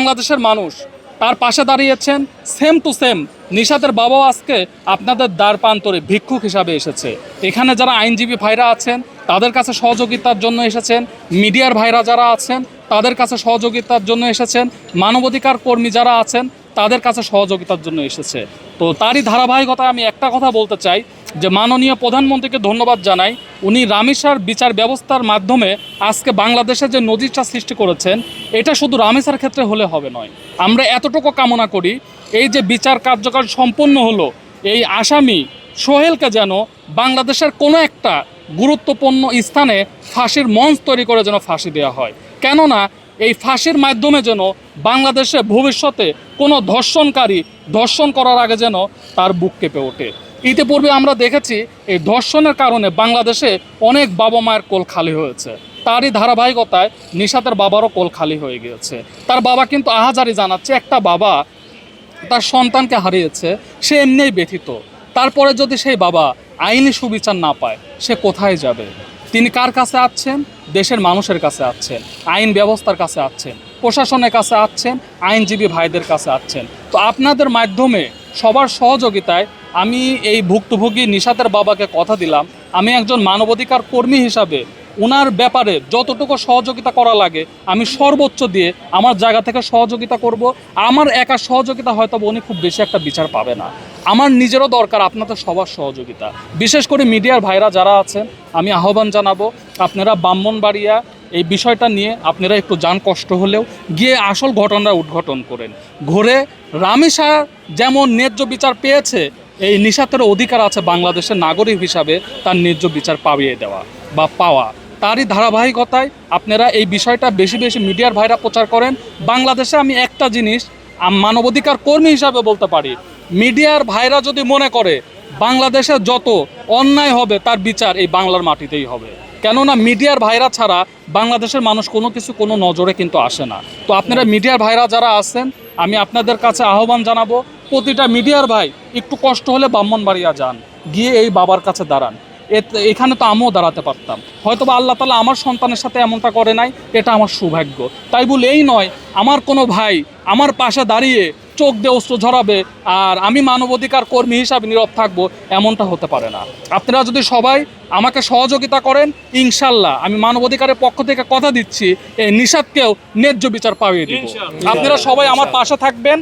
বাংলাদেশের মানুষ তার পাশে দাঁড়িয়েছেন, সেম টু সেম নিশাতের বাবাও আজকে আপনাদের দ্বার প্রান্তরে ভিক্ষুক হিসাবে এসেছে। এখানে যারা আইনজীবী ভাইরা আছেন তাদের কাছে সহযোগিতার জন্য এসেছেন, মিডিয়ার ভাইরা যারা আছেন তাদের কাছে সহযোগিতার জন্য এসেছেন, মানবাধিকার কর্মী যারা আছেন তাদের কাছে সহযোগিতার জন্য এসেছে। তো তারই ধারাবাহিকতায় আমি একটা কথা বলতে চাই যে মাননীয় প্রধানমন্ত্রীকে ধন্যবাদ জানাই। উনি রামেসার বিচার ব্যবস্থার মাধ্যমে আজকে বাংলাদেশে যে নজিরটা সৃষ্টি করেছেন, এটা শুধু রামেসার ক্ষেত্রে হলে হবে নয়। আমরা এতটুকু কামনা করি এই যে বিচার কার্যকর সম্পন্ন হলো, এই আসামি সোহেলকে যেন বাংলাদেশের কোনো একটা গুরুত্বপূর্ণ স্থানে ফাঁসির মঞ্চ তৈরি করে যেন ফাঁসি দেওয়া হয়। কেননা এই ফাঁসির মাধ্যমে যেন বাংলাদেশে ভবিষ্যতে কোনো ধর্ষণকারী ধর্ষণ করার আগে যেন তার বুক কেঁপে ওঠে। ইতিপূর্বে আমরা দেখেছি এই ধর্ষণের কারণে বাংলাদেশে অনেক বাবা মায়ের কোল খালি হয়েছে। তারই ধারাবাহিকতায় নিশাতের বাবারও কোল খালি হয়ে গিয়েছে। তার বাবা কিন্তু আহাজারি জানাচ্ছে, একটা বাবা তার সন্তানকে হারিয়েছে, সে এমনিই ব্যথিত। তারপরে যদি সেই বাবা আইনি সুবিচার না পায়, সে কোথায় যাবে? তিনি কার কাছে আছেন? দেশের মানুষের কাছে আছেন, আইন ব্যবস্থার কাছে আছেন, প্রশাসনের কাছে আছেন, আইনজীবী ভাইদের কাছে আছেন। তো আপনাদের মাধ্যমে সবার সহযোগিতায় আমি এই ভুক্তভোগী নিশাতের বাবাকে কথা দিলাম, আমি একজন মানবাধিকার কর্মী হিসাবে ওনার ব্যাপারে যতটুকু সহযোগিতা করা লাগে আমি সর্বোচ্চ দিয়ে আমার জায়গা থেকে সহযোগিতা করব। আমার একা সহযোগিতা হয়তো উনি খুব বেশি একটা বিচার পাবে না, আমার নিজেরও দরকার আপনাদের সবার সহযোগিতা। বিশেষ করে মিডিয়ার ভাইরা যারা আছেন আমি আহ্বান জানাবো, আপনারা ব্রাহ্মণবাড়িয়া এই বিষয়টা নিয়ে আপনারা একটু যান, কষ্ট হলেও গিয়ে আসল ঘটনা উদ্ঘাটন করেন। ঘুরে রামেসা যেমন ন্যায্য বিচার পেয়েছে, এই নিশাতের অধিকার আছে বাংলাদেশের নাগরিক হিসাবে তার ন্যায্য বিচার পাইয়ে দেওয়া বা পাওয়া। তারই ধারাবাহিকতায় আপনারা এই বিষয়টা বেশি বেশি মিডিয়ার ভাইরা প্রচার করেন। বাংলাদেশে আমি একটা জিনিস মানবাধিকার কর্মী হিসাবে বলতে পারি, মিডিয়ার ভাইরা যদি মনে করে বাংলাদেশে যত অন্যায় হবে তার বিচার এই বাংলার মাটিতেই হবে, কেননা মিডিয়ার ভাইরা ছাড়া বাংলাদেশের মানুষ কোনো কিছু কোনো নজরে কিন্তু আসে না। তো আপনারা মিডিয়ার ভাইরা যারা আছেন আমি আপনাদের কাছে আহ্বান জানাবো, প্রতিটা মিডিয়ার ভাই একটু কষ্ট হলে ব্রাহ্মণবাড়িয়া যান, গিয়ে এই বাবার কাছে দাঁড়ান। এখানে তো আমিও দাঁড়াতে পারতাম, হয়তো বা আল্লাহ তাআলা আমার সন্তানের সাথে এমনটা করে নাই, এটা আমার সৌভাগ্য। তাই বলে এই নয় আমার কোনো ভাই আমার পাশে দাঁড়িয়ে চোখ দিয়ে অস্ত্র ঝরাবে আর আমি মানবাধিকার কর্মী হিসাবে নীরব থাকবো, এমনটা হতে পারে না। আপনারা যদি সবাই আমাকে সহযোগিতা করেন, ইনশাল্লাহ আমি মানবাধিকারের পক্ষ থেকে কথা দিচ্ছি এই নিশাতকেও ন্যায্য বিচার পাইয়ে দিব। আপনারা সবাই আমার পাশে থাকবেন।